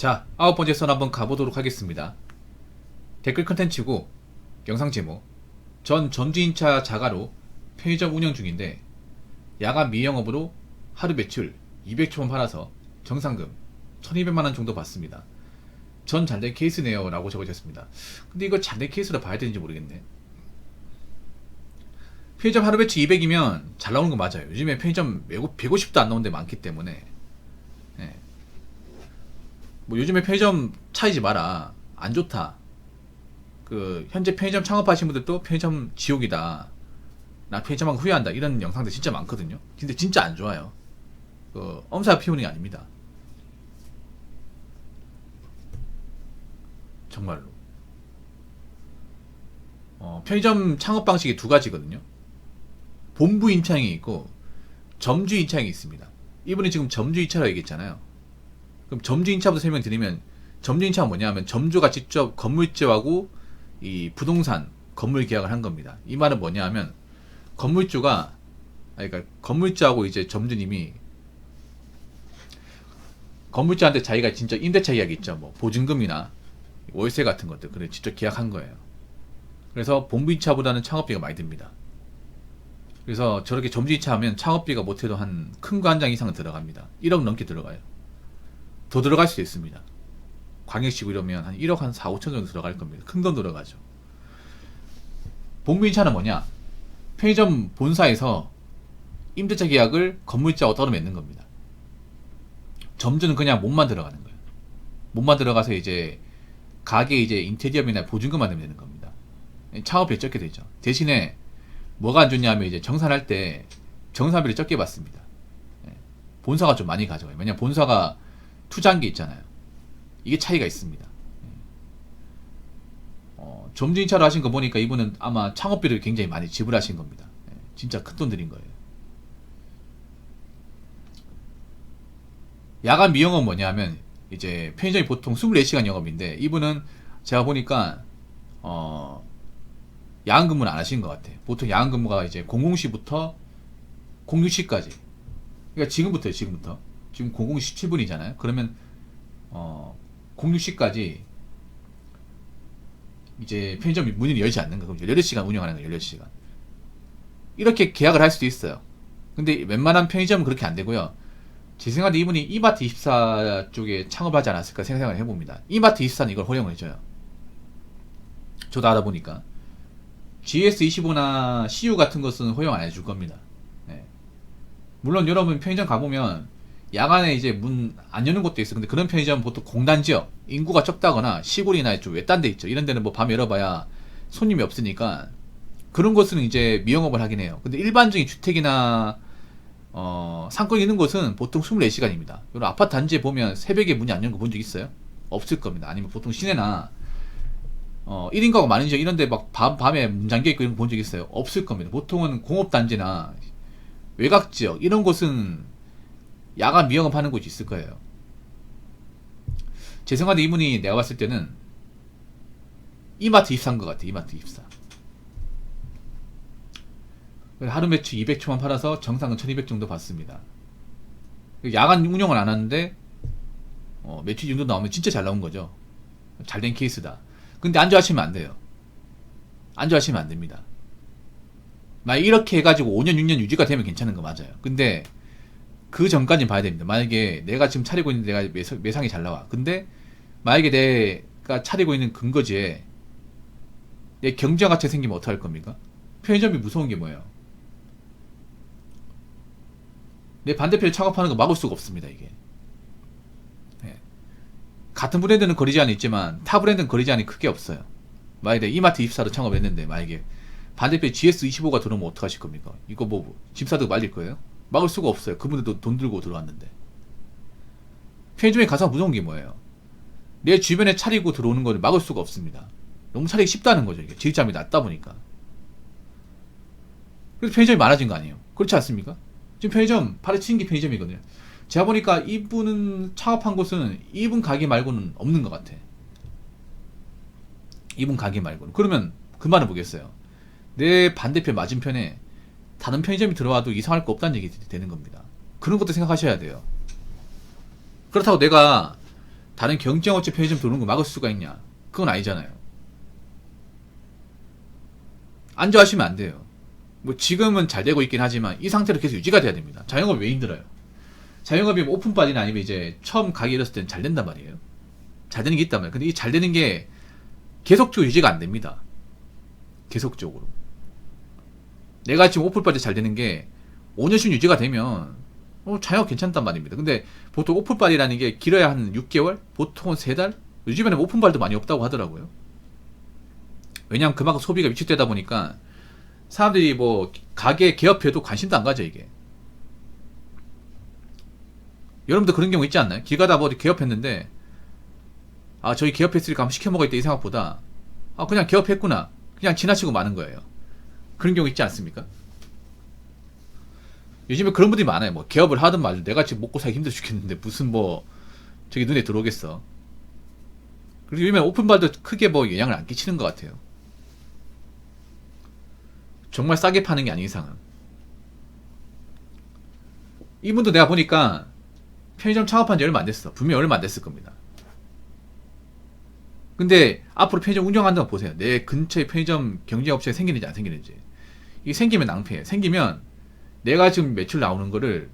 자, 9번째 선 한번 가보도록 하겠습니다. 댓글 컨텐츠고 영상 제목: 전 점주인차 자가로 편의점 운영 중인데 야간 미영업으로 하루 매출 200초만 팔아서 정상금 1200만원 정도 받습니다. 전 잘된 케이스네요 라고 적어주셨습니다. 근데 이거 잘된 케이스로 봐야 되는지 모르겠네. 편의점 하루 매출 200이면 잘 나오는 거 맞아요. 요즘에 편의점 150도 안 나오는 데 많기 때문에. 예. 뭐 요즘에 편의점 차이지 마라, 안 좋다, 그 현재 편의점 창업하신 분들도 편의점 지옥이다, 나 편의점하고 후회한다, 이런 영상들 진짜 많거든요. 근데 진짜 안 좋아요. 그 엄살 피우는 게 아닙니다. 정말로. 편의점 창업 방식이 두 가지거든요. 본부 임차인이 있고 점주 임차인이 있습니다. 이분이 지금 점주 임차라고 얘기했잖아요. 그럼 점주 임차부터 설명드리면, 점주 임차가 뭐냐면 점주가 직접 건물주하고 이 부동산 건물 계약을 한 겁니다. 이 말은 뭐냐면 건물주가, 그러니까 건물주하고 이제 점주님이 건물주한테 자기가 진짜 임대차 계약이 있죠. 뭐 보증금이나 월세 같은 것들, 그래 직접 계약한 거예요. 그래서 본부 임차보다는 창업비가 많이 듭니다. 그래서 저렇게 점주 임차 하면 창업비가 못해도 한 큰 거 한 장 이상은 들어갑니다. 1억 넘게 들어가요. 더 들어갈 수도 있습니다. 광역시고 이러면 한 1억 한 4, 5천 정도 들어갈 겁니다. 큰 돈 들어가죠. 본부 임차는 뭐냐? 편의점 본사에서 임대차 계약을 건물주하고 따로 맺는 겁니다. 점주는 그냥 몸만 들어가는 거예요. 몸만 들어가서 이제 가게 이제 인테리어비나 보증금만 내면 되는 겁니다. 창업비를 적게 되죠. 대신에 뭐가 안 좋냐면 이제 정산할 때 정산비를 적게 받습니다. 본사가 좀 많이 가져가요. 왜냐면 본사가 투자한 게 있잖아요. 이게 차이가 있습니다. 점주 임차로 하신 거 보니까 이분은 아마 창업비를 굉장히 많이 지불하신 겁니다. 진짜 큰 돈 들인 거예요. 야간 미영업은 뭐냐면 이제 편의점이 보통 24시간 영업인데 이분은 제가 보니까 야간 근무는 안 하신 것 같아요. 보통 야간 근무가 이제 00시부터 06시까지. 그러니까 지금부터요, 지금부터. 지금 00시 17분이잖아요. 그러면 06시까지 이제 편의점 문을 열지 않는 거. 그럼 18시간 운영하는 거예요. 18시간. 이렇게 계약을 할 수도 있어요. 근데 웬만한 편의점은 그렇게 안 되고요. 제 생각에 이분이 이마트24 쪽에 창업하지 않았을까 생각을 해봅니다. 이마트24는 이걸 허용을 해줘요. 저도 알아보니까 GS25나 CU 같은 것은 허용 안 해줄 겁니다. 네. 물론 여러분 편의점 가보면 야간에 이제 문 안 여는 곳도 있어요. 근데 그런 편의점은 보통 공단지역, 인구가 적다거나 시골이나 좀 외딴 데 있죠. 이런 데는 뭐 밤에 열어봐야 손님이 없으니까 그런 곳은 이제 미영업을 하긴 해요. 근데 일반적인 주택이나 상권이 있는 곳은 보통 24시간입니다. 여러분 아파트 단지에 보면 새벽에 문이 안 여는 거 본 적 있어요? 없을 겁니다. 아니면 보통 시내나 1인 가구 많은 지역 이런 데 막 밤에 문 잠겨 있고 이런 거 본 적 있어요? 없을 겁니다. 보통은 공업단지나 외곽지역 이런 곳은 야간 미영업 하는 곳이 있을 거예요. 제 생각에 이분이 내가 봤을 때는 이마트24인 것 같아. 이마트24. 하루 매출 200초만 팔아서 정상은 1200 정도 받습니다. 야간 운영을 안 하는데 매출 정도 나오면 진짜 잘 나온 거죠. 잘된 케이스다. 근데 안 좋아하시면 안 돼요. 안 좋아하시면 안 됩니다. 만약 이렇게 해가지고 5년 6년 유지가 되면 괜찮은 거 맞아요. 근데 그 전까지는 봐야 됩니다. 만약에 내가 지금 차리고 있는 데가 매상이 잘 나와. 근데 만약에 내가 차리고 있는 근거지에 내 경쟁 가치가 생기면 어떡할 겁니까? 편의점이 무서운 게 뭐예요? 내 반대편에 창업하는 거 막을 수가 없습니다. 이게. 네. 같은 브랜드는 거리 제한이 있지만 타 브랜드는 거리 제한이 크게 없어요. 만약에 이마트24로 창업을 했는데 만약에 반대편에 GS25가 들어오면 어떡하실 겁니까? 이거 뭐 집사도 말릴 거예요? 막을 수가 없어요. 그분들도 돈 들고 들어왔는데. 편의점에 가서 무서운 게 뭐예요? 내 주변에 차리고 들어오는 걸 막을 수가 없습니다. 너무 차리기 쉽다는 거죠. 이게 지급자금이 낮다 보니까. 그래서 편의점이 많아진 거 아니에요? 그렇지 않습니까? 지금 편의점 파헤치는 게 편의점이거든요. 제가 보니까 이분은 창업한 곳은 이분 가게 말고는 없는 것 같아. 이분 가게 말고는. 그러면 그 말은 뭐겠어요? 내 반대편 맞은편에 다른 편의점이 들어와도 이상할 거 없다는 얘기 되는 겁니다. 그런 것도 생각하셔야 돼요. 그렇다고 내가 다른 경쟁업체 편의점 들어오는 거 막을 수가 있냐? 그건 아니잖아요. 안 좋아하시면 안 돼요. 뭐 지금은 잘 되고 있긴 하지만 이 상태로 계속 유지가 돼야 됩니다. 자영업이 왜 힘들어요? 자영업이 뭐 오픈빨이나 아니면 이제 처음 가게 열었을 때는 잘 된단 말이에요. 잘 되는 게 있단 말이에요. 근데 이 잘 되는 게 계속적으로 유지가 안 됩니다. 계속적으로. 내가 지금 오픈빨이 잘 되는 게 5년씩 유지가 되면 자영업 괜찮단 말입니다. 근데 보통 오픈빨이라는 게 길어야 한 6개월? 보통은 3달? 요즘에는 오픈빨도 많이 없다고 하더라고요. 왜냐면 그만큼 소비가 위축되다 보니까 사람들이 뭐 가게 개업해도 관심도 안 가져 이게. 여러분도 그런 경우 있지 않나요? 길 가다 뭐 어디 개업했는데 아 저기 개업했으니까 한번 시켜 먹어야겠다 이 생각보다 아 그냥 개업했구나 그냥 지나치고 마는 거예요. 그런 경우 있지 않습니까? 요즘에 그런 분들이 많아요. 뭐 개업을 하든 말든 내가 지금 먹고 살기 힘들어 죽겠는데 무슨 뭐 저기 눈에 들어오겠어. 그리고 요즘에 오픈발도 크게 뭐 영향을 안 끼치는 것 같아요. 정말 싸게 파는 게 아닌 이상은. 이분도 내가 보니까 편의점 창업한 지 얼마 안 됐어. 분명히 얼마 안 됐을 겁니다. 근데 앞으로 편의점 운영한다고 보세요. 내 근처에 편의점 경쟁업체가 생기는지 안 생기는지. 이게 생기면 낭패예요. 생기면 내가 지금 매출 나오는 거를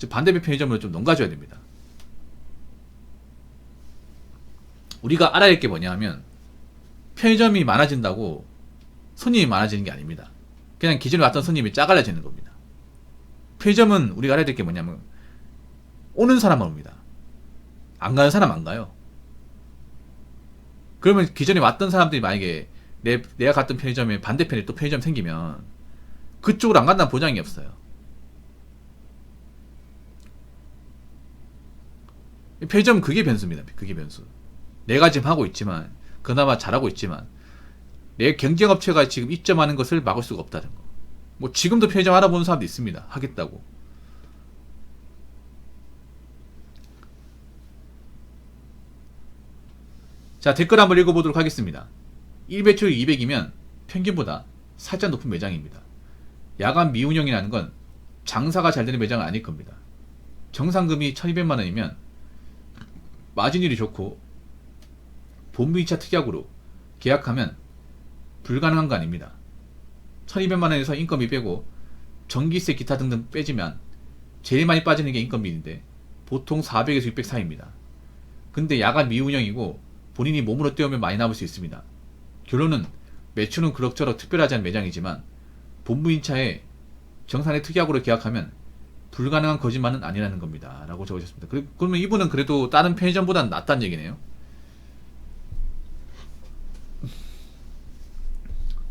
반대편 편의점으로 좀 넘가줘야 됩니다. 우리가 알아야 할 게 뭐냐 하면 편의점이 많아진다고 손님이 많아지는 게 아닙니다. 그냥 기존에 왔던 손님이 짜갈려지는 겁니다. 편의점은 우리가 알아야 될 게 뭐냐면 오는 사람만 옵니다. 안 가는 사람 안 가요. 그러면 기존에 왔던 사람들이 만약에 내가 갔던 편의점에 반대편에 또 편의점 생기면 그쪽으로 안 간다는 보장이 없어요. 편의점은 그게 변수입니다. 그게 변수. 내가 지금 하고 있지만 그나마 잘하고 있지만 내 경쟁업체가 지금 입점하는 것을 막을 수가 없다는 거. 뭐 지금도 편의점 알아보는 사람도 있습니다. 하겠다고. 자, 댓글 한번 읽어보도록 하겠습니다. 일배출이 200이면 평균보다 살짝 높은 매장입니다. 야간 미운영이라는 건 장사가 잘 되는 매장은 아닐 겁니다. 정상금이 1200만원이면 마진율이 좋고 본부 2차 특약으로 계약하면 불가능한 거 아닙니다. 1200만원에서 인건비 빼고 전기세 기타 등등 빼지면 제일 많이 빠지는 게 인건비인데 보통 400에서 600 사이입니다. 근데 야간 미운영이고 본인이 몸으로 때우면 많이 남을 수 있습니다. 결론은 매출은 그럭저럭 특별하지 않은 매장이지만 본부 2차에 정산의 특약으로 계약하면 불가능한 거짓말은 아니라는 겁니다. 라고 적으셨습니다. 그러면 이분은 그래도 다른 편의점보다는 낫다는 얘기네요.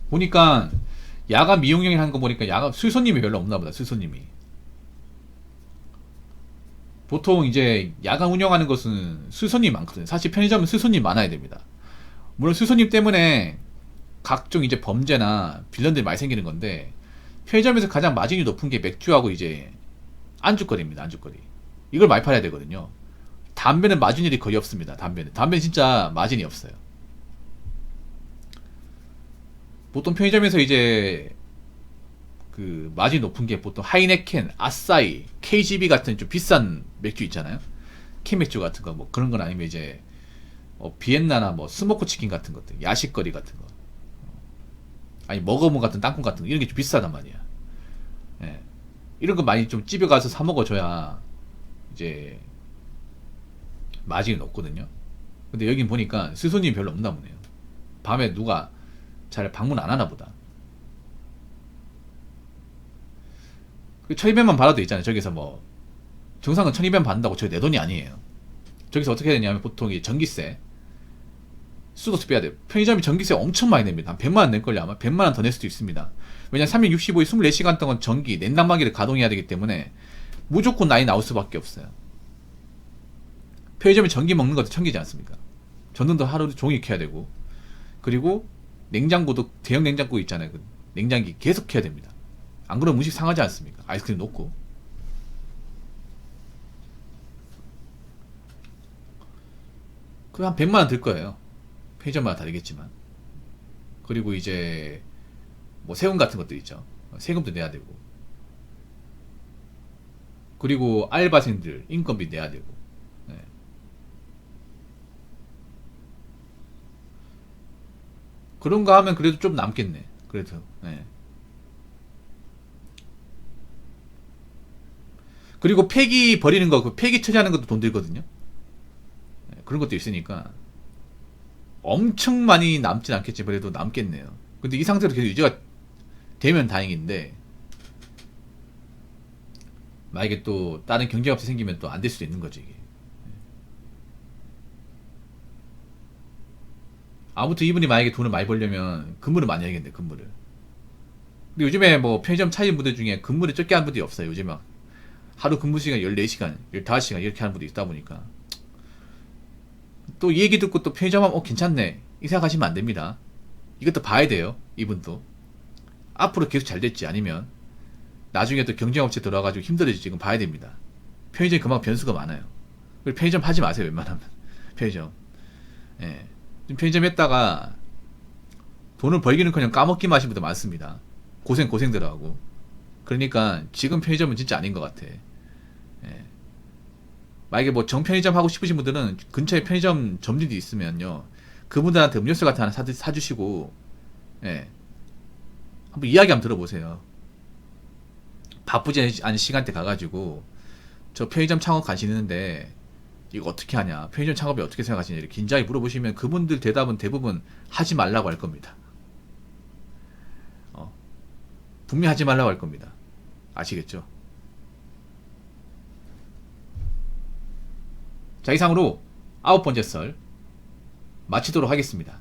보니까 야간 미용영을 하는 거 보니까 야간 술손님이 별로 없나 보다. 술손님이 보통 이제 야간 운영하는 것은 술손님이 많거든요. 사실 편의점은 술손님이 많아야 됩니다. 물론 술손님 때문에 각종 이제 범죄나 빌런들이 많이 생기는 건데 편의점에서 가장 마진이 높은 게 맥주하고 이제 안주거리입니다. 안주거리 이걸 많이 팔아야 되거든요. 담배는 마진율이 거의 없습니다. 담배는 진짜 마진이 없어요. 보통 편의점에서 이제 그 마진 높은 게 보통 하이네켄, 아싸이, KGB 같은 좀 비싼 맥주 있잖아요. 캔맥주 같은 거 뭐 그런 건 아니면 이제 비엔나나 뭐 스모크 치킨 같은 것들, 야식거리 같은 거, 아니 머거문 같은 땅콩 같은 거 이런 게 좀 비싸단 말이야. 예. 이런 거 많이 좀 집에 가서 사 먹어줘야 이제 마진이 높거든요. 근데 여긴 보니까 수손님이 별로 없나 보네요. 밤에 누가 잘 방문 안 하나 보다. 1200만 받아도 있잖아요. 저기서 뭐 정상은 1200만 받는다고 저기 내 돈이 아니에요. 저기서 어떻게 해야 되냐면 보통 이 전기세 수도세 빼야 돼요. 편의점이 전기세 엄청 많이 냅니다. 한 100만원 낼걸요. 아마 100만원 더 낼 수도 있습니다. 왜냐면 365일 24시간 동안 전기 냉난방기를 가동해야 되기 때문에 무조건 나이 나올 수밖에 없어요. 편의점이 전기 먹는 것도 천기지 않습니까? 전등도 하루 종일 켜야 되고, 그리고 냉장고도 대형 냉장고 있잖아요. 그 냉장기 계속 켜야 됩니다. 안 그러면 음식 상하지 않습니까? 아이스크림 녹고. 그 한 100만원 들 거예요. 편의점마다 다르겠지만. 그리고 이제 뭐 세금 같은 것도 있죠. 세금도 내야 되고. 그리고 알바생들 인건비 내야 되고. 네. 그런 거 하면 그래도 좀 남겠네. 그래도. 예. 그리고 폐기 버리는 거, 그 폐기 처리하는 것도 돈 들거든요. 예, 그런 것도 있으니까 엄청 많이 남진 않겠지. 그래도 남겠네요. 근데 이 상태로 계속 유지가 되면 다행인데, 만약에 또 다른 경쟁업체 생기면 또 안 될 수도 있는 거죠, 이게. 아무튼 이분이 만약에 돈을 많이 벌려면 근무를 많이 해야겠네, 근무를. 근데 요즘에 뭐 편의점 차린 분들 중에 근무를 적게 하는 분들이 없어요. 요즘에 막 하루 근무 시간 14시간, 15시간 이렇게 하는 분도 있다 보니까. 또 이 얘기 듣고 또 편의점 하면 괜찮네 이 생각하시면 안 됩니다. 이것도 봐야 돼요. 이분도 앞으로 계속 잘 됐지 아니면 나중에 또 경쟁업체 들어가지고 힘들어질지 지금 봐야 됩니다. 편의점이 그만큼 변수가 많아요. 그리고 편의점 하지 마세요 웬만하면. 편의점. 예. 지금 편의점 했다가 돈을 벌기는커녕 까먹기만 하신 분들 많습니다. 고생들 하고. 그러니까 지금 편의점은 진짜 아닌 것 같아. 예. 만약에 뭐 정편의점 하고 싶으신 분들은 근처에 편의점 점주도 있으면요, 그분들한테 음료수 같은 거 하나 사주시고, 예, 한번 이야기 한번 들어보세요. 바쁘지 않은 시간대 가가지고 저 편의점 창업 가시는데 이거 어떻게 하냐, 편의점 창업이 어떻게 생각하시냐 이렇게 긴장히 물어보시면 그분들 대답은 대부분 하지 말라고 할 겁니다. 어, 분명히 하지 말라고 할 겁니다. 아시겠죠? 자, 이상으로 9번째 썰 마치도록 하겠습니다.